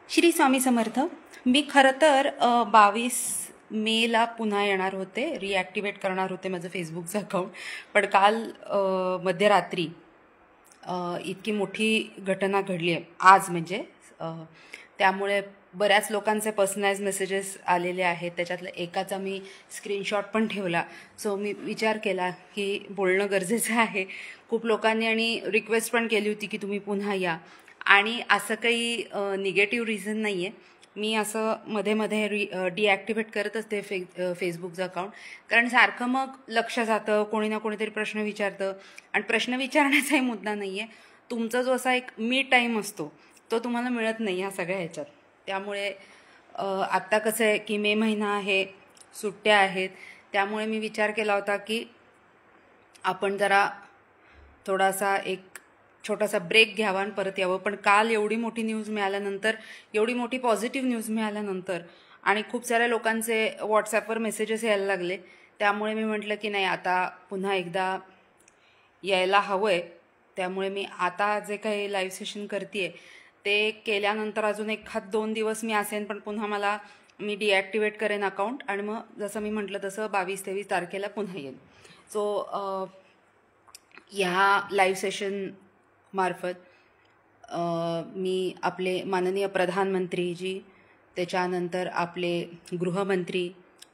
श्री स्वामी समर्थ. मी खरं तर 22 मेला पुन्हा येणार होते, रिॲक्टिवेट करणार होते माझं फेसबुकचं अकाउंट. पण काल मध्यरात्री इतकी मोठी घटना घडली आहे आज, म्हणजे त्यामुळे बऱ्याच लोकांचे पर्सनलाइज मेसेजेस आलेले आहेत. त्याच्यातलं एकाचा मी स्क्रीनशॉट पण ठेवला. सो मी विचार केला की बोलणं गरजेचं आहे. खूप लोकांनी आणि रिक्वेस्ट पण केली होती की तुम्ही पुन्हा या. आणि असं काही निगेटिव्ह रिझन नाही आहे. मी असं मध्ये मध्ये डिॲक्टिव्हेट करत असते फेसबुकचं अकाउंट, कारण सारखं मग लक्ष जातं, कोणी ना कोणीतरी प्रश्न विचारतं. आणि प्रश्न विचारण्याचाही मुद्दा नाही आहे, तुमचा जो असा एक मी टाईम असतो तो तुम्हाला मिळत नाही ह्या सगळ्या ह्याच्यात. त्यामुळे आत्ता कसं आहे की मे महिना आहे, सुट्ट्या आहेत, त्यामुळे मी विचार केला होता की आपण जरा थोडासा एक छोटासा ब्रेक घ्यावा आणि परत यावं. पण काल एवढी मोठी न्यूज मिळाल्यानंतर, एवढी मोठी पॉझिटिव्ह न्यूज मिळाल्यानंतर आणि खूप साऱ्या लोकांचे व्हॉट्सॲपवर मेसेजेस यायला लागले, त्यामुळे मी म्हटलं की नाही, आता पुन्हा एकदा यायला हवं आहे. त्यामुळे मी आता जे काही लाईव्ह सेशन करते आहे ते केल्यानंतर अजून 1-2 दिवस मी असेन, पण पुन्हा मी डिॲक्टिवेट करेन अकाउंट आणि मग जसं मी म्हटलं तसं 22-23 तारखेला पुन्हा येईल. सो ह्या लाईव्ह सेशन मार्फत मी आपले माननीय प्रधानमंत्रीजी, त्याच्यानंतर आपले गृहमंत्री,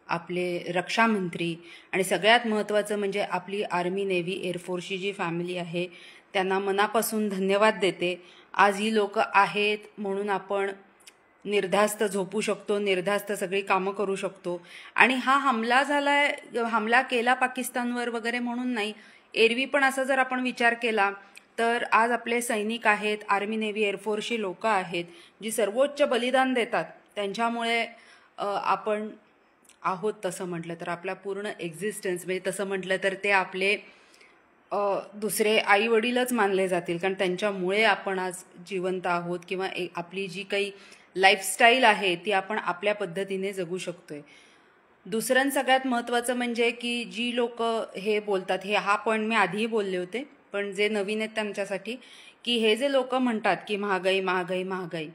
आपले रक्षामंत्री आणि सगळ्यात महत्त्वाचं म्हणजे आपली आर्मी, नेव्ही, एअरफोर्सची जी फॅमिली आहे त्यांना मनापासून धन्यवाद देते. आज ही लोक आहेत म्हणून आपण निर्धास्त झोपू शकतो, निर्धास्त सगळी कामं करू शकतो. आणि हा हमला झालाय, हमला केला पाकिस्तानवर वगैरे म्हणून नाही, एरवी पण असं जर आपण विचार केला तर आज आपले सैनिक आहेत, आर्मी, नेव्ही, एअरफोर्सची लोकं आहेत जी सर्वोच्च बलिदान देतात. त्यांच्यामुळे आपण आहोत. तसं म्हटलं तर आपला पूर्ण एक्झिस्टन्स, म्हणजे तसं म्हटलं तर ते आपले दुसरे आई वडीलच मानले जातील, कारण त्यांच्यामुळे आपण आज जिवंत आहोत, किंवा आपली जी काही लाईफस्टाईल आहे ती आपण आपल्या पद्धतीने जगू शकतोय. दुसरं सगळ्यात महत्त्वाचं म्हणजे की जी लोक हे बोलतात, हा पॉईंट मी आधीही बोलले होते, पण जे नवीन आहेत त्यांच्यासाठी, की हे जे लोक म्हणतात की महागाई महागाई महागाई,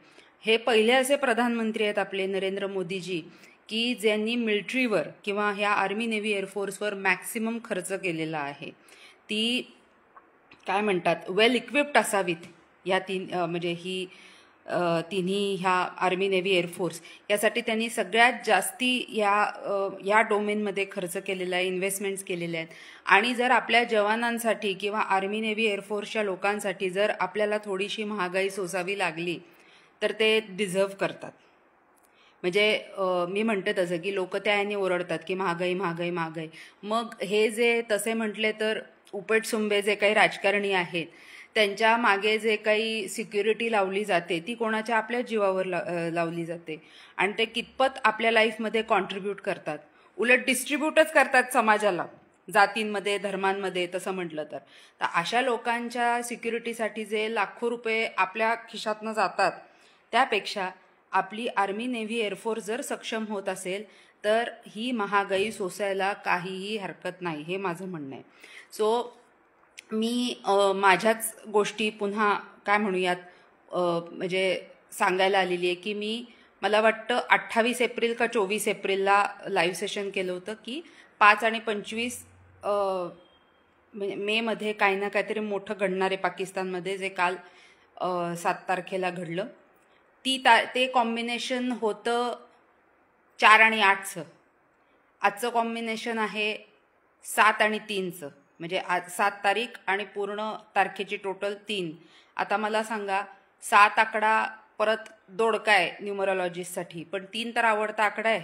हे पहिले असे प्रधानमंत्री आहेत आपले नरेंद्र मोदीजी की ज्यांनी मिलिटरीवर किंवा ह्या आर्मी, नेव्ही, एअरफोर्सवर मॅक्सिमम खर्च केलेला आहे. ती काय म्हणतात, वेल इक्विप्ड असावीत ह्या म्हणजे ही तिन्ही ह्या आर्मी, नेव्ही, एअरफोर्स, यासाठी त्यांनी सगळ्यात जास्ती या डोमेनमध्ये खर्च केलेला आहे, इन्व्हेस्टमेंट्स केलेल्या आहेत. आणि जर आपल्या जवानांसाठी किंवा आर्मी, नेव्ही, एअरफोर्सच्या लोकांसाठी जर आपल्याला थोडीशी महागाई सोसावी लागली तर ते डिझर्व करतात. म्हणजे मी म्हणते तसं की लोक त्या ह्याने ओरडतात की महागाई महागाई महागाई. मग हे जे तसे म्हटले तर उपटसुंबे जे काही राजकारणी आहेत त्यांच्या मागे जे काही सिक्युरिटी लावली जाते ती कोणाच्या आपल्या जीवावर लावली जाते, आणि ते कितपत आपल्या लाईफमध्ये कॉन्ट्रीब्यूट करतात, उलट डिस्ट्रीब्यूटच करतात समाजाला, जातींमध्ये, धर्मांमध्ये. तसं म्हटलं तर अशा लोकांच्या सिक्युरिटीसाठी जे लाखो रुपये आपल्या खिशातनं जातात, त्यापेक्षा आपली आर्मी, नेव्ही, एअरफोर्स जर सक्षम होत असेल तर ही महागाई सोसायला काहीही हरकत नाही, हे माझं म्हणणं आहे. सो मी माझ्याच गोष्टी पुन्हा काय म्हणूयात म्हणजे सांगायला आलेली आहे की मला वाटतं 28 एप्रिल का 24 एप्रिलला लाईव्ह सेशन केलं होतं की 5 आणि 25 मेमध्ये काही ना काहीतरी मोठं घडणार आहे पाकिस्तानमध्ये, जे काल 7 तारखेला घडलं. ते कॉम्बिनेशन होतं 4 आणि 8चं. आजचं कॉम्बिनेशन आहे 7 आणि 3चं, म्हणजे आज 7 तारीख आणि पूर्ण तारखेची टोटल 3. आता मला सांगा, 7 आकडा परत दोडका आहे न्यूमरोलॉजिस्टसाठी, पण 3 तर आवडता आकडा आहे.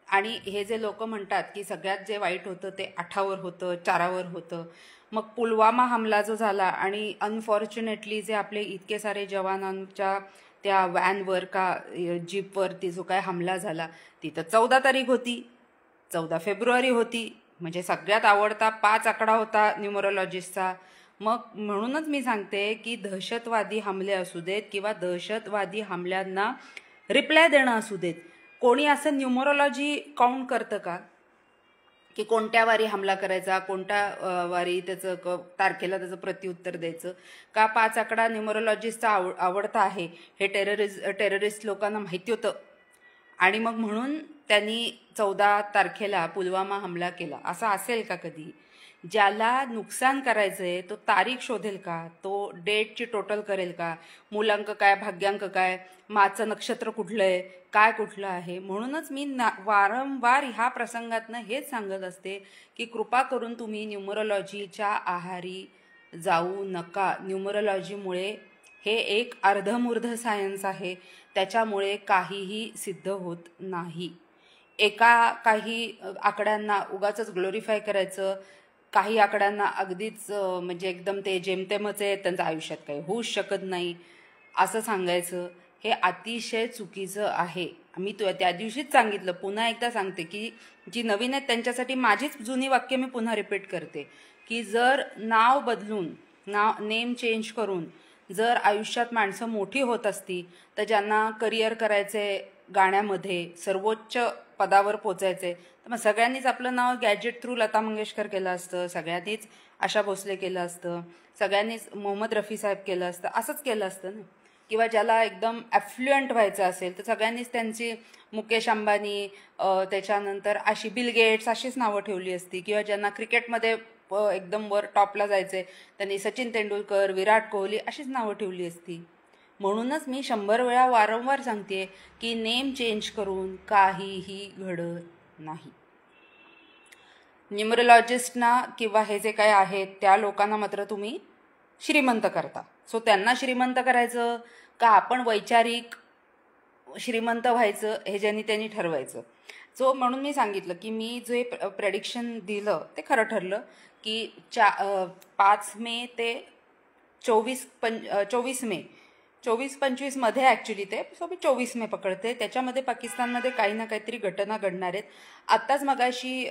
आणि हे जे लोक म्हणतात की सगळ्यात जे वाईट होतं ते 8वर होतं, 4वर होतं. मग पुलवामा हमला जो झाला आणि अनफॉर्च्युनेटली जे आपले इतके सारे जवानांच्या त्या व्हॅनवर का जीपवरती जो काय हमला झाला, ती तर 14 तारीख होती, 14 फेब्रुवारी होती. म्हणजे सगळ्यात आवडता 5 आकडा होता न्यूमरोलॉजिस्टचा. मग म्हणूनच मी सांगते की दहशतवादी हमले असू देत किंवा दहशतवादी हमल्यांना रिप्लाय देणं असू देत, कोणी असं न्यूमरोलॉजी काउंट करतं का? की कोणत्या वारी हमला करायचा, कोणत्या वारी त्याचं तारखेला त्याचं प्रत्युत्तर द्यायचं. का 5 आकडा न्यूमरोलॉजिस्टचा आवडता आहे हे टेररिस्ट लोकांना माहिती होतं आणि मग म्हणून त्यांनी 14 तारखेला पुलवामा हमला केला, असं असेल का कधी? ज्याला नुकसान करायचं आहे तो तारीख शोधेल का? तो डेटची टोटल करेल का? मूलांक काय, भाग्यांक काय, माचं नक्षत्र कुठलं आहे, काय कुठलं आहे? म्हणूनच मी वारंवार ह्या प्रसंगातनं हेच सांगत असते की कृपा करून तुम्ही न्यूमरोलॉजीच्या आहारी जाऊ नका. न्यूमरोलॉजीमुळे हे एक अर्धमूर्ध सायन्स आहे, त्याच्यामुळे काहीही सिद्ध होत नाही. काही आकड्यांना उगाचच ग्लोरीफाय करायचं, काही आकड्यांना अगदीच म्हणजे एकदम ते जेमतेमच आहे, त्यांचं आयुष्यात काही होऊच शकत नाही असं सांगायचं, हे अतिशय चुकीचं आहे. मी त्या दिवशीच सांगितलं, पुन्हा एकदा सांगते की जी नवीन आहेत त्यांच्यासाठी माझीच जुनी वाक्य मी पुन्हा रिपीट करते की जर नाव बदलून, नेम चेंज करून जर आयुष्यात माणसं मोठी होत असती, तर ज्यांना करिअर करायचे, गाण्यामध्ये सर्वोच्च पदावर पोचायचे, तर मग सगळ्यांनीच आपलं नाव गॅजेट थ्रू लता मंगेशकर केलं असतं, सगळ्यांनीच आशा भोसले केलं असतं, सगळ्यांनीच मोहम्मद रफी साहेब केलं असतं, असंच केलं असतं ना. किंवा ज्याला एकदम ॲफ्लुएंट व्हायचं असेल तर सगळ्यांनीच त्यांची मुकेश अंबानी, त्याच्यानंतर अशी बिल गेट्स अशीच नावं ठेवली असती. किंवा ज्यांना क्रिकेटमध्ये एकदम वर टॉपला जायचे त्यांनी सचिन तेंडुलकर, विराट कोहली अशीच नावं ठेवली असती. म्हणूनच मी 100 वेळा वारंवार सांगते की नेम चेंज करून काहीही घडत नाही. न्यूमरोलॉजिस्टना किंवा हे जे काय आहेत त्या लोकांना मात्र तुम्ही श्रीमंत करता. सो त्यांना श्रीमंत करायचं का आपण वैचारिक श्रीमंत व्हायचं हे ज्यांनी त्यांनी ठरवायचं. सो म्हणून मी सांगितलं की मी जे प्रेडिक्शन दिलं ते खरं ठरलं की 5 मे ते 24 मे 24-25 मध्ये ॲक्च्युली ते, सो मी 24 मे पकडते. त्याच्यामध्ये पाकिस्तानमध्ये काही ना काहीतरी घटना घडणार आहेत. आत्ताच मगाशी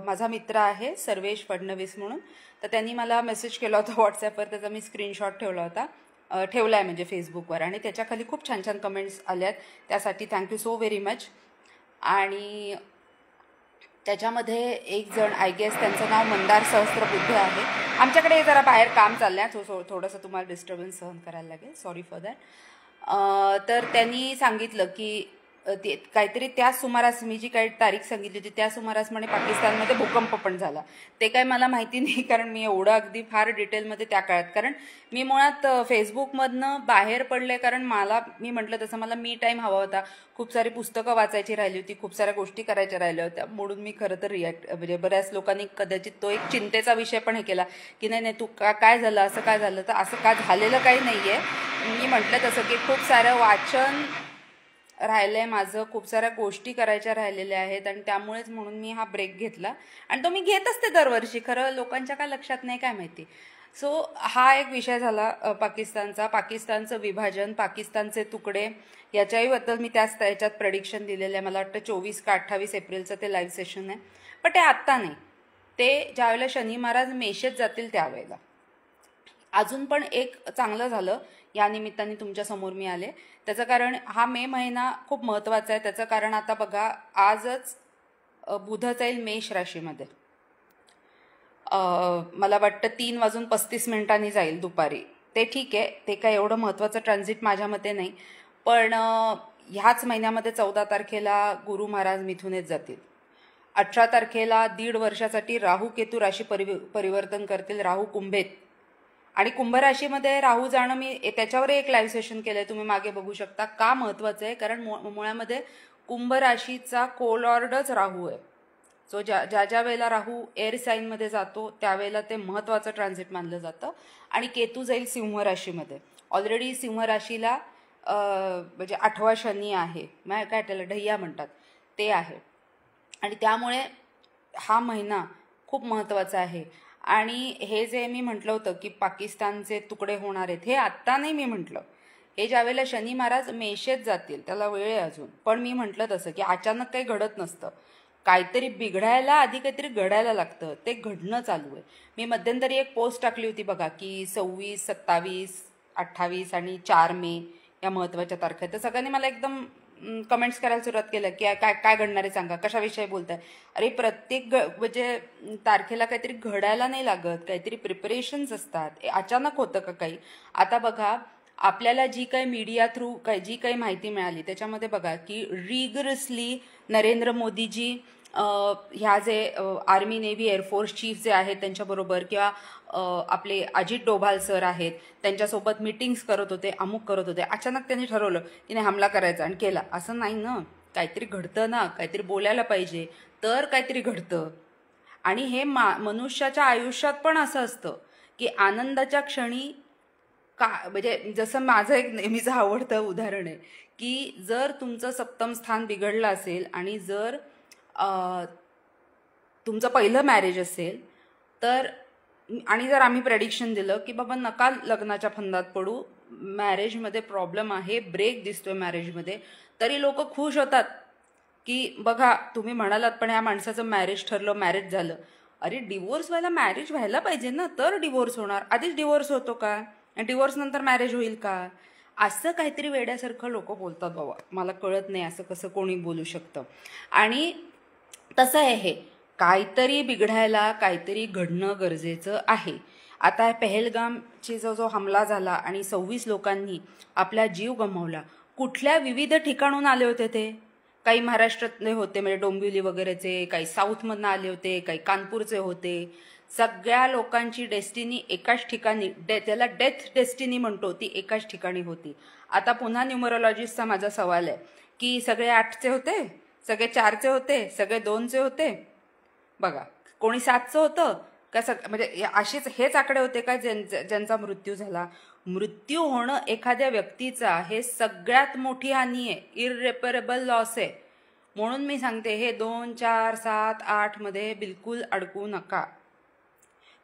माझा मित्र आहे सर्वेश फडणवीस म्हणून, तर त्यांनी मला मेसेज केला होता व्हॉट्सॲपवर, त्याचा मी स्क्रीनशॉट ठेवला आहे म्हणजे फेसबुकवर, आणि त्याच्याखाली खूप छान छान कमेंट्स आल्यात, त्यासाठी थँक्यू सो व्हेरी मच. आणि त्याच्यामध्ये एक जण, आय गेस त्यांचं नाव मंदार सहस्त्रबुद्धे आहे. आमच्याकडे जरा बाहेर काम चाललं आहे, थोडंसं तुम्हाला डिस्टर्बन्स सहन करायला लागेल, सॉरी फॉर दॅट. तर त्यांनी सांगितलं की ते काहीतरी त्याच सुमारास, मी जी काही तारीख सांगितली होती त्या सुमारास म्हणे पाकिस्तानमध्ये भूकंप पण झाला. ते काय मला माहिती नाही, कारण मी एवढं अगदी फार डिटेलमध्ये त्या काळात, कारण मी मुळात फेसबुकमधनं बाहेर पडले, कारण मी म्हटलं तसं मला मी टाईम हवा होता. खूप सारी पुस्तकं वाचायची राहिली होती, खूप साऱ्या गोष्टी करायच्या राहिल्या होत्या, म्हणून मी खरं तर म्हणजे बऱ्याच लोकांनी कदाचित तो एक चिंतेचा विषय पण हे केला की नाही तू काय झालं, असं काय झालं, तर असं काय झालेलं काही नाही आहे. मी म्हटलं तसं की खूप सारं वाचन राहिलं आहे माझं, खूप साऱ्या गोष्टी करायच्या राहिलेल्या आहेत, आणि त्यामुळेच म्हणून मी हा ब्रेक घेतला, आणि तो मी घेत असते दरवर्षी, खरं लोकांच्या काय लक्षात नाही काय माहिती. सो हा एक विषय झाला पाकिस्तानचं विभाजन, पाकिस्तानचे तुकडे, याच्याहीबद्दल मी याच्यात प्रेडिक्शन दिलेलं आहे. मला वाटतं 24 का 28 एप्रिलचं ते लाईव्ह सेशन आहे, पण ते आत्ता नाही, ते ज्यावेळेला शनी महाराज मेषेत जातील त्यावेळेला. अजून पण एक चांगलं झालं या निमित्ताने तुमच्यासमोर मी आले, त्याचं कारण हा मे महिना खूप महत्त्वाचा आहे. त्याचं कारण आता बघा, आजच बुध जाईल मेष राशीमध्ये, मला वाटतं 3:35 जाईल दुपारी. ते ठीक आहे, ते काय एवढं महत्त्वाचं ट्रान्झिट माझ्या मते नाही, पण ह्याच महिन्यामध्ये 14 तारखेला गुरु महाराज मिथुनेत जातील. 18 तारखेला 1.5 वर्षासाठी राहू केतू राशी परिवर्तन करतील, राहू कुंभेत. आणि कुंभ राशीमध्ये राहू जाणं, मी त्याच्यावर एक लाईव्ह सेशन केलंय, तुम्ही मागे बघू शकता. का महत्त्वाचं आहे, कारण मुळामध्ये कुंभ राशीचा कोलॉर्डच राहू आहे. सो ज्या वेळेला राहू एअर साईनमध्ये जातो त्यावेळेला ते महत्त्वाचं ट्रान्झिट मानलं जातं. आणि केतू जाईल सिंह राशीमध्ये. ऑलरेडी सिंह राशीला म्हणजे 8वा शनी आहे, काय त्याला ढैया म्हणतात, ते आहे, आणि त्यामुळे हा महिना खूप महत्त्वाचा आहे. आणि हे जे मी म्हटलं होतं की पाकिस्तानचे तुकडे होणार आहेत, हे आत्ता नाही मी म्हटलं, हे ज्यावेळेला शनी महाराज मेषेत जातील त्याला वेळ आहे अजून. पण मी म्हटलं तसं की अचानक काही घडत नसतं, काहीतरी बिघडायला आधी काहीतरी घडायला लागतं, ते घडणं चालू आहे. मी मध्यंतरी एक पोस्ट टाकली होती बघा की 26, 27, 28 आणि 4 मे या महत्त्वाच्या तारखा आहेत. तर सगळ्यांनी मला एकदम कमेंट्स करायला सुरुवात केलं की काय काय घडणार आहे सांगा, कशाविषयी बोलताय. अरे प्रत्येक म्हणजे तारखेला काहीतरी घडायला नाही लागत, काहीतरी प्रिपरेशन्स असतात. अचानक होतं का काही. आता बघा आपल्याला जी काही मीडिया थ्रू जी काही माहिती मिळाली त्याच्यामध्ये बघा की रिगरसली नरेंद्र मोदीजी ह्या जे आर्मी नेव्ही एअरफोर्स चीफ जे आहेत त्यांच्याबरोबर किंवा आपले अजित डोभाल सर आहेत त्यांच्यासोबत मीटिंग्स करत होते, अमुक करत होते. अचानक त्यांनी ठरवलं की नाही हमला करायचा आणि केला. असं नाही ना, काहीतरी घडतं ना, काहीतरी बोलायला पाहिजे तर काहीतरी घडतं. आणि हे मनुष्याच्या आयुष्यात पण असं असतं की आनंदाच्या क्षणी म्हणजे जसं माझं एक नेहमीचं आवडतं उदाहरण आहे की जर तुमचं सप्तम स्थान बिघडलं असेल आणि जर तुमचं पहिलं मॅरेज असेल तर आणि जर आम्ही प्रेडिक्शन दिलं की बाबा नका लग्नाच्या फंदात पडू, मॅरेजमध्ये प्रॉब्लेम आहे, ब्रेक दिसतोय मॅरेजमध्ये, तरी लोक खुश होतात की बघा तुम्ही म्हणालात पण ह्या माणसाचं मॅरेज ठरलं, मॅरेज झालं. अरे डिवोर्स व्हायला मॅरेज व्हायला पाहिजे ना, तर डिवोर्स होणार. आधीच डिवोर्स होतो का, डिवोर्स नंतर मॅरेज होईल का. असं काहीतरी वेड्यासारखं लोक बोलतात. बाबा मला कळत नाही असं कसं कोणी बोलू शकतं. आणि तसं आहे हे काहीतरी बिघडायला काहीतरी घडणं गरजेचं आहे. आता पहलगामची जो हमला झाला आणि 26 लोकांनी आपला जीव गमावला, कुठल्या विविध ठिकाणून आले होते ते. काही महाराष्ट्रातले होते म्हणजे डोंबिवली वगैरेचे, काही साऊथमधनं आले होते, काही कानपूरचे होते. सगळ्या लोकांची डेस्टिनी एकाच ठिकाणी, त्याला डेथ डेस्टिनी म्हणतो, ती एकाच ठिकाणी होती. आता पुन्हा न्यूमरोलॉजिस्टचा माझा सवाल आहे की सगळे 8चे होते, सगळे 4चे होते, सगळे 2चे होते. बघा कोणी 7चं होतं का, म्हणजे असेच हेच आकडे होते का ज्यांचा मृत्यू झाला. मृत्यू होणं एखाद्या व्यक्तीचा हे सगळ्यात मोठी हानी आहे, इररेपरेबल लॉस आहे. म्हणून मी सांगते हे 2, 4, 7, 8 मध्ये बिलकुल अडकू नका.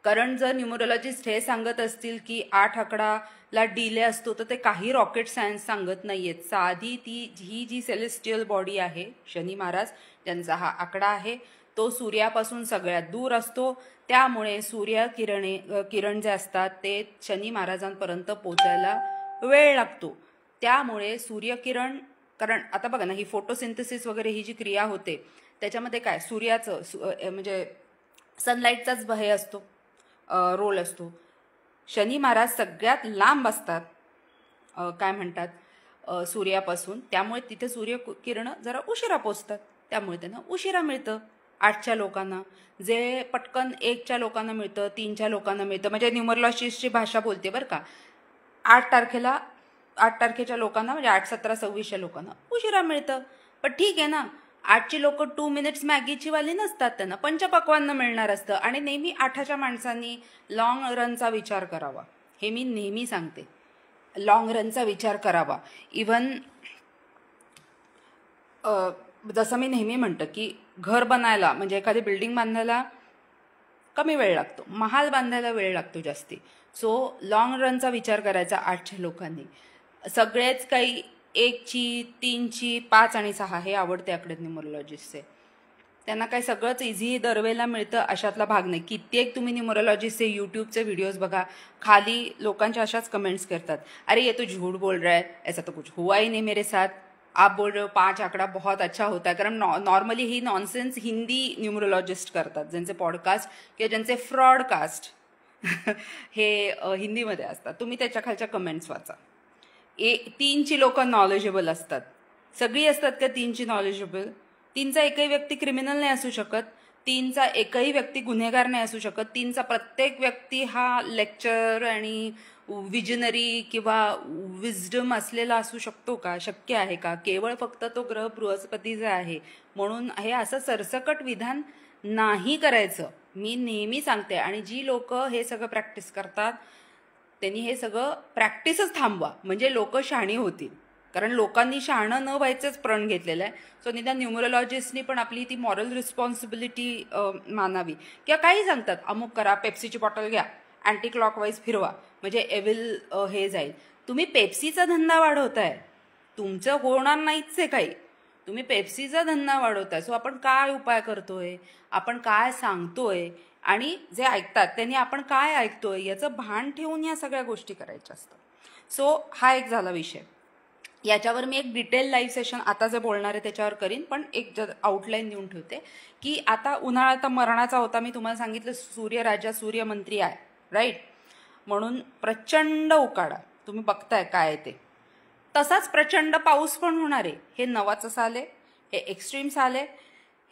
कारण जर न्यूमरोलॉजिस्ट हे सांगत असतील की 8 आकडाला डिले असतो तर ते काही रॉकेट सायन्स सांगत नाहीयेत. साधी ही जी सेलेस्टियल बॉडी आहे शनी महाराज ज्यांचा हा आकडा आहे तो सूर्यापासून सगळ्यात दूर असतो. त्यामुळे किरण जे असतात ते शनी महाराजांपर्यंत पोचायला वेळ लागतो. त्यामुळे सूर्यकिरण, कारण आता बघा ना ही फोटोसिंथेसिस वगैरे ही जी क्रिया होते त्याच्यामध्ये काय सूर्याचं म्हणजे सनलाईटचाच हे असतो, रोल असतो. शनी महाराज सगळ्यात लांब असतात काय म्हणतात सूर्यापासून, त्यामुळे तिथे सूर्यकिरण जरा उशिरा पोचतात, त्यामुळे त्यांना उशिरा मिळतं. 8च्या लोकांना जे पटकन 1च्या लोकांना मिळतं, 3च्या लोकांना मिळतं. म्हणजे न्यूमरोलॉजिस्टची भाषा बोलते बरं का. 8 तारखेच्या लोकांना म्हणजे 8, 17, 26च्या लोकांना उशिरा मिळतं. पण ठीक आहे ना, 8ची लोक 2 मिनिट्स मॅगीची वाली नसतात, त्यांना पंचपक्वान्न मिळणार असतं. आणि नेहमी 8च्या माणसांनी लॉंग रनचा विचार करावा, हे मी नेहमी सांगते. लॉंग रनचा विचार करावा. इवन जसं मी नेहमी म्हणतं की घर बनायला म्हणजे एखादी बिल्डिंग बांधायला कमी वेळ लागतो, महाल बांधायला वेळ लागतो जास्ती. सो लॉंग रनचा विचार करायचा 8च्या लोकांनी. सगळेच काही 1ची, 3ची, 5 आणि 6 हे आवडते आकडे न्यूमरोलॉजिस्टचे. त्यांना काय सगळंच इझी दरवेळेला मिळतं अशातला भाग नाही. कित्येक तुम्ही न्यूमरोलॉजिस्टचे यूट्यूबचे व्हिडिओज बघा, खाली लोकांच्या अशाच कमेंट्स करतात, अरे ये तो झूठ बोल रहा है, ऐसा तो कुछ हुआ ही नहीं मेरे साथ, आप बोल रहे हो 5 आकडा बहुत अच्छा होता है. कारण नॉर्मली ही नॉनसेन्स हिंदी न्यूमरोलॉजिस्ट करतात, ज्यांचे पॉडकास्ट किंवा ज्यांचे फ्रॉडकास्ट हे हिंदीमध्ये असतात. तुम्ही त्याच्या खालच्या कमेंट्स वाचा. 3ची लोक नॉलेजेबल असतात, सगळी असतात का 3ची नॉलेजेबल. 3चा एकही व्यक्ती क्रिमिनल नाही असू शकत, 3चा एकही व्यक्ती गुन्हेगार नाही असू शकत, 3चा प्रत्येक व्यक्ती हा लेक्चर आणि विजनरी किंवा विजडम असलेला असू शकतो का, शक्य आहे का. केवळ फक्त तो ग्रह बृहस्पतीचा आहे. म्हणून हे असं सरसकट विधान नाही करायचं, मी नेहमी सांगते. आणि जी लोक हे सगळं प्रॅक्टिस करतात त्यांनी हे सगळं प्रॅक्टिसच थांबवा, म्हणजे लोक शहाणी होतील. कारण लोकांनी शहाणं न व्हायचंच प्रण घेतलेलं आहे. सो निदान न्यूमरोलॉजिस्टनी पण आपली ती मॉरल रिस्पॉन्सिबिलिटी मानावी. किंवा काही सांगतात अमुक करा, पेप्सीची बॉटल घ्या, अँटी क्लॉकवाईज फिरवा, म्हणजे एव्हिल हे जाईल. तुम्ही पेप्सीचा धंदा वाढवताय, तुमचं होणार नाहीच आहे काही, तुम्ही पेप्सीचा धंदा वाढवताय. सो आपण काय उपाय करतोय, आपण काय सांगतोय आणि जे ऐकतात त्यांनी आपण काय ऐकतोय याचं भान ठेवून या सगळ्या गोष्टी करायच्या असतात. सो हा एक झाला विषय. याच्यावर मी एक डिटेल लाईव्ह सेशन आता जे बोलणार आहे त्याच्यावर करीन, पण एक आउटलाईन देऊन ठेवते की आता उन्हाळा तर मरणाचा होता. मी तुम्हाला सांगितलं सूर्यराजा सूर्यमंत्री आहे, राईट, म्हणून प्रचंड उकाडा तुम्ही बघताय काय ते. तसाच प्रचंड पाऊस पण होणार आहे. हे नवाचं साल आहे, हे एक्स्ट्रीम साल आहे,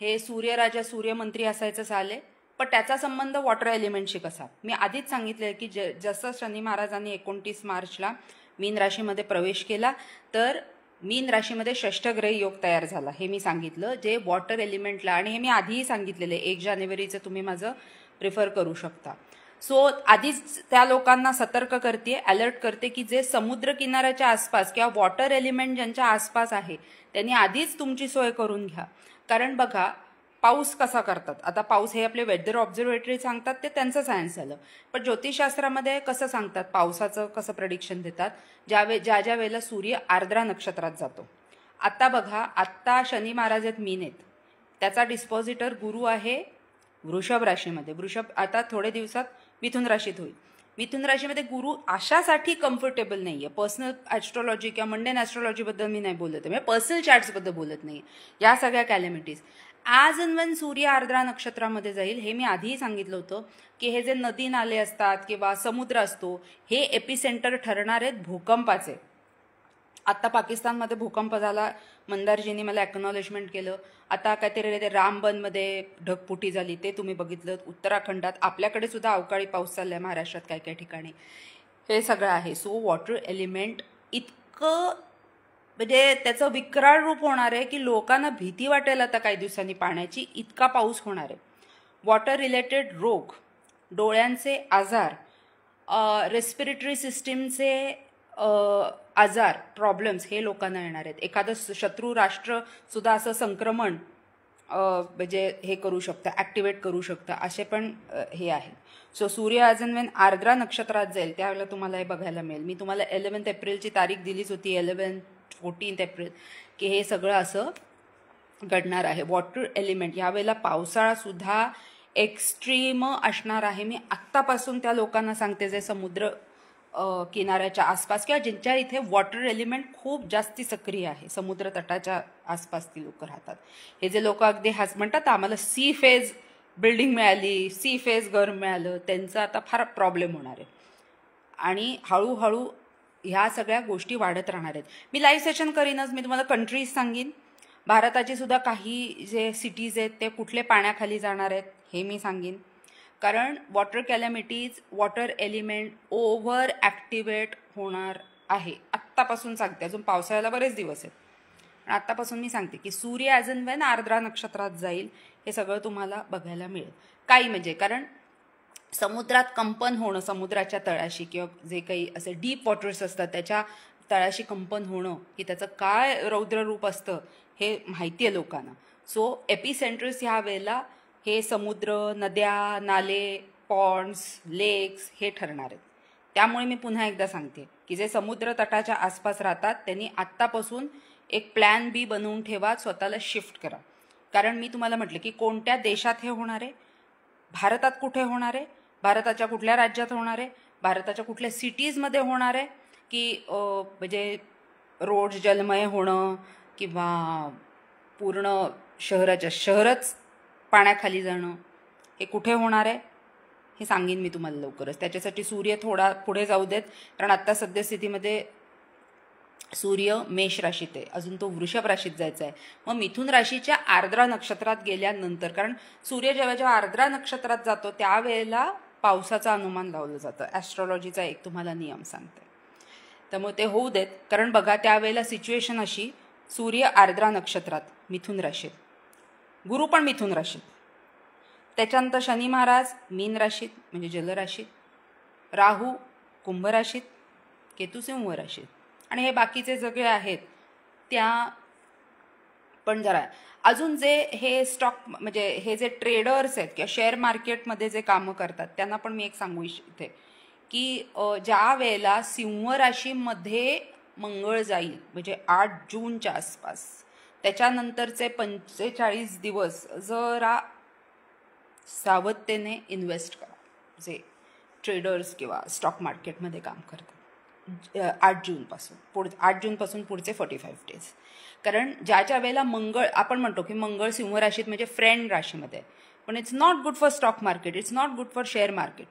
हे सूर्यराजा सूर्यमंत्री असायचं साल आहे. पण त्याचा संबंध वॉटर एलिमेंटशी कसा, मी आधीच सांगितलं की जसं शनी महाराजांनी 29 मार्चला मीन राशीमध्ये प्रवेश केला तर मीन राशीमध्ये षष्ठग्रही योग तयार झाला, हे मी सांगितलं, जे वॉटर एलिमेंटला, आणि हे मी आधीही सांगितलेलं आहे, 1 जानेवारीचं तुम्ही माझं प्रिफर करू शकता. सो आधीच त्या लोकांना सतर्क करते, अलर्ट करते की जे समुद्र किनाऱ्याच्या आसपास किंवा वॉटर एलिमेंट ज्यांच्या आसपास आहे त्यांनी आधीच तुमची सोय करून घ्या. कारण बघा पाऊस कसा करतात, आता पाऊस हे आपले वेदर ऑब्झर्वेटरी सांगतात, ते त्यांचं सायन्स झालं, पण ज्योतिषशास्त्रामध्ये कसं सांगतात, पावसाचं कसं प्रेडिक्शन देतात, ज्या ज्या वेळेला सूर्य आर्द्रा नक्षत्रात जातो. आता बघा, आत्ता शनी महाराज आहेत मीन आहेत, त्याचा डिस्पॉझिटर गुरु आहे वृषभ राशीमध्ये, वृषभ आता थोडे दिवसात मिथुन राशीत होईल. मिथुन राशीमध्ये गुरु अशासाठी कम्फर्टेबल नाही आहे. पर्सनल ॲस्ट्रॉलॉजी किंवा मंडेन ॲस्ट्रॉलॉजीबद्दल मी नाही बोलत आहे, म्हणजे पर्सनल चार्ट्सबद्दल बोलत नाही, या सगळ्या कॅलेमिटीज. ॲज अँड वेन सूर्य आर्द्रा नक्षत्रामध्ये जाईल, हे मी आधीही सांगितलं होतं की हे जे नदी नाले असतात किंवा समुद्र असतो, हे एपिसेंटर ठरणार आहेत भूकंपाचे. आता पाकिस्तानमध्ये भूकंप झाला, मंदारजींनी मला ॲक्नॉलेजमेंट केलं. आता काहीतरी ते रामबनमध्ये ढगफुटी झाली, ते तुम्ही बघितलं. उत्तराखंडात, आपल्याकडे सुद्धा अवकाळी पाऊस चालला आहे, महाराष्ट्रात काही काही ठिकाणी, हे सगळं आहे. सो वॉटर एलिमेंट इतकं म्हणजे त्याचं विक्राळ रूप होणार आहे की लोकांना भीती वाटेल आता काही दिवसांनी पाण्याची, इतका पाऊस होणार आहे. वॉटर रिलेटेड रोग, डोळ्यांचे आजार, रेस्पिरेटरी सिस्टीमचे आजार, प्रॉब्लेम्स हे लोकांना येणार आहेत. एखादं शत्रू राष्ट्र सुद्धा असं संक्रमण म्हणजे हे करू शकतं, ॲक्टिवेट करू शकतं, असे पण हे आहे. सो सूर्य ॲज अँड वेन आर्द्रा नक्षत्रात जाईल त्यावेळेला तुम्हाला हे बघायला मिळेल. मी तुम्हाला 11 एप्रिलची तारीख दिलीच होती, 14 एप्रिल, की हे सगळं असं घडणार आहे. वॉटर एलिमेंट यावेळेला पावसाळासुद्धा एक्स्ट्रीम असणार आहे. मी आत्तापासून त्या लोकांना सांगते जे समुद्र किनाऱ्याच्या आसपास किंवा ज्यांच्या इथे वॉटर एलिमेंट खूप जास्ती सक्रिय आहे, समुद्र तटाच्या आसपास ती लोक राहतात. हे जे लोक अगदी म्हणतात आम्हाला सी फेज बिल्डिंग मिळाली, सी फेज घर मिळालं, त्यांचा आता फार प्रॉब्लेम होणार आहे. आणि हळूहळू ह्या सगळ्या गोष्टी वाढत राहणार आहेत. मी लाईव्ह सेशन करीनच, मी तुम्हाला कंट्रीज सांगेन, भारताची सुद्धा काही जे सिटीज आहेत ते कुठले पाण्याखाली जाणार आहेत हे मी सांगेन. कारण water calamities, water element over activate होणार आहे. आत्तापासून सांगते, अजून पावसाळ्याला बरेच दिवस आहेत, पण आत्तापासून मी सांगते की सूर्य ॲज अँड वेन आर्द्रा नक्षत्रात जाईल हे सगळं तुम्हाला बघायला मिळेल. काही म्हणजे कारण समुद्रात कंपन होणं, समुद्राच्या तळाशी किंवा जे काही असे डीप वॉटर्स असतात त्याच्या तळाशी कंपन होणं, की त्याचं काय रौद्र रूप असतं हे माहिती आहे लोकांना. सो एपिसेंटर्स ह्या वेळेला हे समुद्र, नद्या, नाले, पॉन्ड्स, लेक्स हे ठरणार आहेत. त्यामुळे मी पुन्हा एकदा सांगते की जे समुद्र तटाच्या आसपास राहतात त्यांनी आत्तापासून एक प्लॅन बी बनवून ठेवा, स्वतःला शिफ्ट करा. कारण मी तुम्हाला म्हटलं की कोणत्या देशात हे होणार आहे, भारतात कुठे होणार आहे, भारताच्या कुठल्या राज्यात होणार आहे, भारताच्या कुठल्या सिटीजमध्ये होणार आहे, की म्हणजे रोड जलमय होणं किंवा पूर्ण शहरच पाण्याखाली जाणं, हे कुठे होणार आहे हे सांगेन मी तुम्हाला लवकरच. त्याच्यासाठी सूर्य थोडा पुढे जाऊ देत, कारण आत्ता सद्यस्थितीमध्ये सूर्य मेष राशीत आहे, अजून तो वृषभ राशीत जायचा आहे. मग मिथुन राशीच्या आर्द्रा नक्षत्रात गेल्यानंतर, कारण सूर्य जेव्हा आर्द्रा नक्षत्रात जातो त्यावेळेला पावसाचं अनुमान लावलं जातं, ॲस्ट्रॉलॉजीचा एक तुम्हाला नियम सांगते. त्यामुळे ते होऊ देत, कारण बघा त्यावेळेला सिच्युएशन अशी, सूर्य आर्द्रा नक्षत्रात मिथुन राशीत, गुरु पण मिथुन राशीत, त्याच्यानंतर शनी महाराज मीन राशीत म्हणजे जलराशीत, राहू कुंभ राशीत, केतू सिंह राशीत, आणि हे बाकीचे सगळे आहेत त्या पण जरा. अजून जे हे स्टॉक म्हणजे हे जे ट्रेडर्स आहेत किंवा शेअर मार्केटमध्ये जे कामं करतात त्यांना पण मी एक सांगू इच्छिते की ज्या वेळेला सिंह राशीमध्ये मंगळ जाईल म्हणजे 8 जूनच्या आसपास, त्याच्यानंतरचे 45 दिवस जरा सावधतेने इन्व्हेस्ट करा जे ट्रेडर्स किंवा स्टॉक मार्केटमध्ये काम करतात. 8 जूनपासून 8 जूनपासून पुढचे 45 डेज. कारण ज्या वेळेला मंगळ, आपण म्हणतो की मंगळ सिंह राशीत म्हणजे फ्रेंड राशीमध्ये, पण it's not good for stock market, it's not good for share market,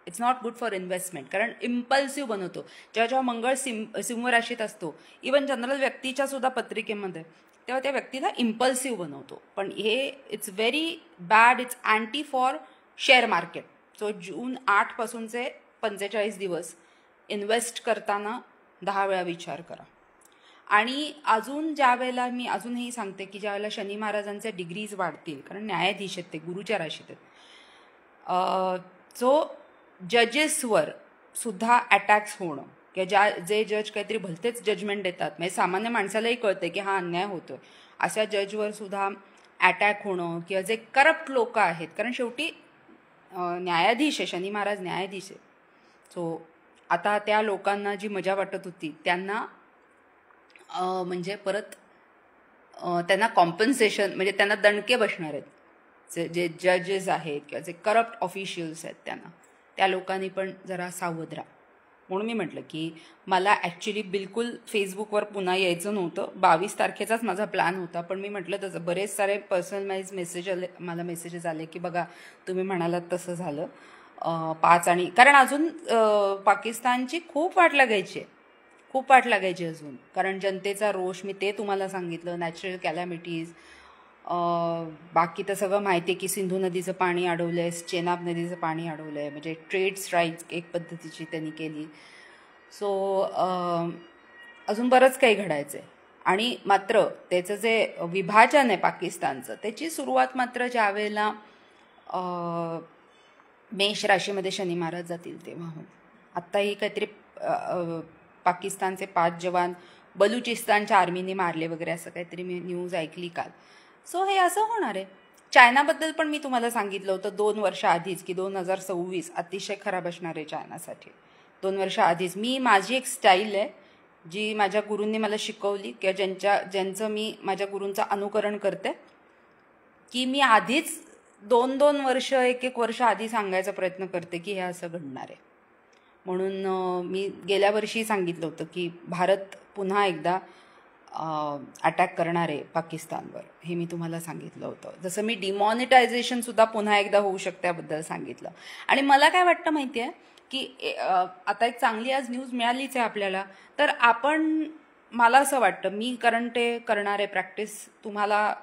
it's not good for investment. कारण इम्पल्सिव्ह बनवतो जेव्हा मंगळ सिंह राशीत असतो. इवन जनरल व्यक्तीच्या सुद्धा पत्रिकेमध्ये तेव्हा त्या व्यक्तीला इम्पल्सिव्ह बनवतो. पण हे it's very bad, it's anti for share market. So June 8 पासूनचे 45 दिवस इन्व्हेस्ट करताना 10 वेळा विचार करा. आणि अजून ज्या वेळेला मी अजूनही सांगते की ज्या वेळेला शनी महाराजांचे डिग्रीज वाढतील, कारण न्यायाधीश आहेत ते, गुरुच्या राशीत आहेत, सो जजेसवर सुद्धा अटॅक्स होणं किंवा जे जज काहीतरी भलतेच जजमेंट देतात, म्हणजे सामान्य माणसालाही कळतं की हा अन्याय होतोय, अशा जजवर सुद्धा अटॅक होणं, किंवा जे करप्ट लोक आहेत, कारण शेवटी न्यायाधीश आहे, शनी महाराज न्यायाधीश आहे. सो आता त्या लोकांना जी मजा वाटत होती त्यांना म्हणजे परत त्यांना कॉम्पन्सेशन, म्हणजे त्यांना दणके बसणार आहेत. जे जजेस आहेत किंवा जे करप्ट ऑफिशियल्स आहेत त्यांना, त्या लोकांनी पण जरा सावध राहा. म्हणून मी म्हटलं की मला ॲक्च्युली बिलकुल फेसबुकवर पुन्हा यायचं नव्हतं. 22 तारखेचाच माझा प्लॅन होता, पण मी म्हटलं तसं बरेच सारे पर्सनलाइज मेसेजेस आले की बघा तुम्ही म्हणालात तसं झालं. 5 आणि कारण अजून पाकिस्तानची खूप वाट लागायची अजून, कारण जनतेचा रोष, मी ते तुम्हाला सांगितलं, नॅचरल कॅलॅमिटीज, बाकी तर सगळं माहिती आहे की सिंधू नदीचं पाणी अडवलं आहे, चेनाब नदीचं पाणी अडवलं आहे, म्हणजे ट्रेड स्ट्राईक एक पद्धतीची त्यांनी केली. सो अजून बरंच काही घडायचं आहे. आणि मात्र त्याचं जे विभाजन आहे पाकिस्तानचं, त्याची सुरुवात मात्र ज्या वेळेला मेष राशीमध्ये शनी महाराज जातील तेव्हा हो. आत्ताही काहीतरी पाकिस्तानचे 5 जवान बलुचिस्तानच्या आर्मीने मारले वगैरे, असं काहीतरी मी न्यूज ऐकली काल. सो हे असं होणार आहे. चायनाबद्दल पण मी तुम्हाला सांगितलं होतं 2 वर्ष आधीच की 2026 अतिशय खराब असणार आहे चायनासाठी. 2 वर्ष आधीच माझी एक स्टाईल आहे जी माझ्या गुरूंनी मला शिकवली, किंवा ज्यांचं मी माझ्या गुरूंचं अनुकरण करते, की मी आधीच 2-2 वर्ष 1-1 वर्ष आधी सांगायचा प्रयत्न करते की हे असं घडणार आहे. म्हणून मी गेल्या वर्षी सांगितलं होतं की भारत पुन्हा एकदा अटॅक करणार आहे पाकिस्तानवर, हे मी तुम्हाला सांगितलं होतं. जसं मी डिमॉनिटायझेशनसुद्धा पुन्हा एकदा होऊ शकते त्याबद्दल सांगितलं. आणि मला काय वाटतं माहिती आहे की आता एक चांगली आज न्यूज मिळालीच आहे आपल्याला, तर मला असं वाटतं, मी कारण ते करणार आहे प्रॅक्टिस, तुम्हाला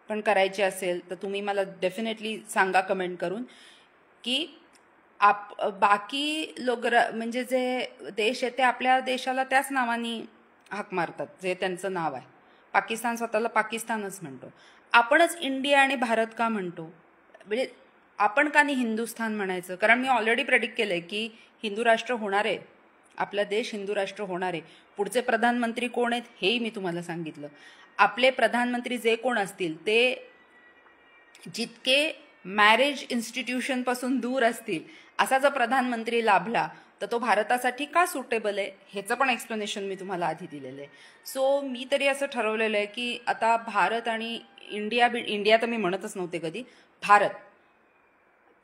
पण करायची असेल तर तुम्ही मला डेफिनेटली सांगा कमेंट करून की बाकी लोक म्हणजे जे देश आहे ते आपल्या देशाला त्याच नावाने हाक मारतात जे त्यांचं नाव आहे. पाकिस्तान स्वतःला पाकिस्तानच म्हणतो. आपणच इंडिया आणि भारत का म्हणतो? म्हणजे आपण का नाही हिंदुस्थान म्हणायचं? कारण मी ऑलरेडी प्रेडिक्ट केलं आहे की हिंदू राष्ट्र होणार आहे, आपला देश हिंदू राष्ट्र होणार आहे. पुढचे प्रधानमंत्री कोण आहेत हेही मी तुम्हाला सांगितलं. आपले प्रधानमंत्री जे कोण असतील ते जितके मॅरेज इन्स्टिट्यूशनपासून दूर असतील असा जर प्रधानमंत्री लाभला तर तो भारतासाठी का सुटेबल आहे ह्याचं पण एक्सप्लेनेशन मी तुम्हाला आधी दिलेलं आहे. सो मी तरी असं ठरवलेलं आहे की आता भारत आणि इंडिया तर मी म्हणतच नव्हते कधी, भारत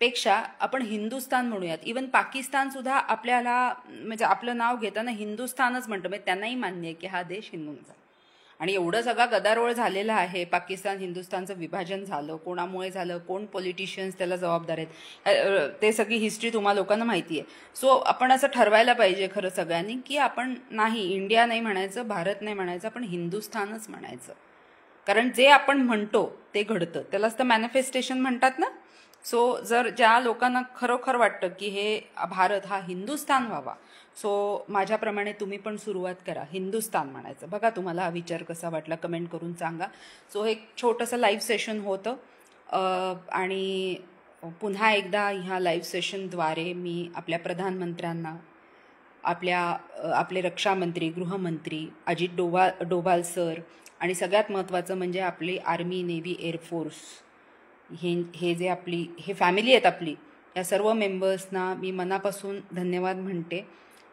पेक्षा आपण हिंदुस्थान म्हणूयात. इवन पाकिस्तानसुद्धा आपल्याला म्हणजे आपलं नाव घेताना हिंदुस्थानच म्हणतं, म्हणजे त्यांनाही मान्य आहे की हा देश हिंदूंचा. आणि एवढं सगळा गदारोळ झालेला आहे, पाकिस्तान हिंदुस्थानचं विभाजन झालं, कोणामुळे झालं, कोण पॉलिटिशियन्स त्याला जबाबदार आहेत, ते सगळी हिस्ट्री तुम्हा लोकांना माहिती आहे. सो आपण असं ठरवायला पाहिजे खरं सगळ्यांनी की आपण नाही इंडिया नाही म्हणायचं, भारत नाही म्हणायचं, आपण हिंदुस्थानच म्हणायचं. कारण जे आपण म्हणतो ते घडतं, त्यालाच तर मॅनिफेस्टेशन म्हणतात ना. सो जर ज्या लोकांना खरोखर वाटतं की हे भारत हा हिंदुस्थान व्हावा, सो माझ्याप्रमाणे तुम्ही पण सुरुवात करा हिंदुस्थान म्हणायचं. बघा तुम्हाला हा विचार कसा वाटला कमेंट करून सांगा. सो हे छोटंसं लाईव्ह सेशन होतं आणि पुन्हा एकदा ह्या लाईव्ह सेशनद्वारे मी आपल्या प्रधानमंत्र्यांना, आपले रक्षामंत्री, गृहमंत्री अजित डोभाल सर, आणि सगळ्यात महत्त्वाचं म्हणजे आपली आर्मी, नेव्ही, एअरफोर्स, हे जे हे फॅमिली आहेत आपली, या सर्व मेंबर्सना मी मनापासून धन्यवाद म्हणते.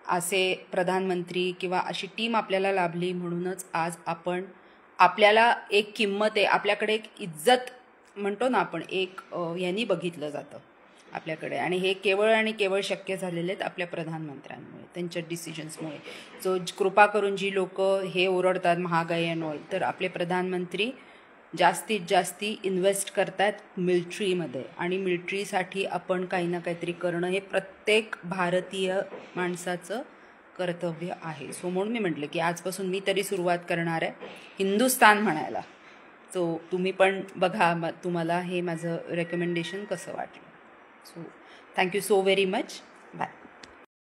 असे प्रधानमंत्री किंवा अशी टीम आपल्याला लाभली म्हणूनच आज आपल्याला एक किंमत आहे, आपल्याकडे एक इज्जत म्हणतो ना आपण, एक यांनी बघितलं जातं. आपल्याकडे. आणि हे केवळ आणि केवळ शक्य झालेले आहेत आपल्या प्रधानमंत्र्यांमुळे, त्यांच्या डिसिजन्समुळे. कृपा करून जी लोक हे ओरडतात महागाई अँड ऑल, तर आपले प्रधानमंत्री जास्तीत जास्ती इन्व्हेस्ट करतात मिलिटरीमध्ये. आणि मिलिटरीसाठी आपण काही ना काहीतरी करणं हे प्रत्येक भारतीय माणसाचं कर्तव्य आहे. सो म्हणून मी म्हटलं की आजपासून मी तरी सुरुवात करणार आहे हिंदुस्तान म्हणायला. सो तुम्ही पण बघा तुम्हाला हे माझं रेकमेंडेशन कसं वाटलं. So thank you so very much. Bye.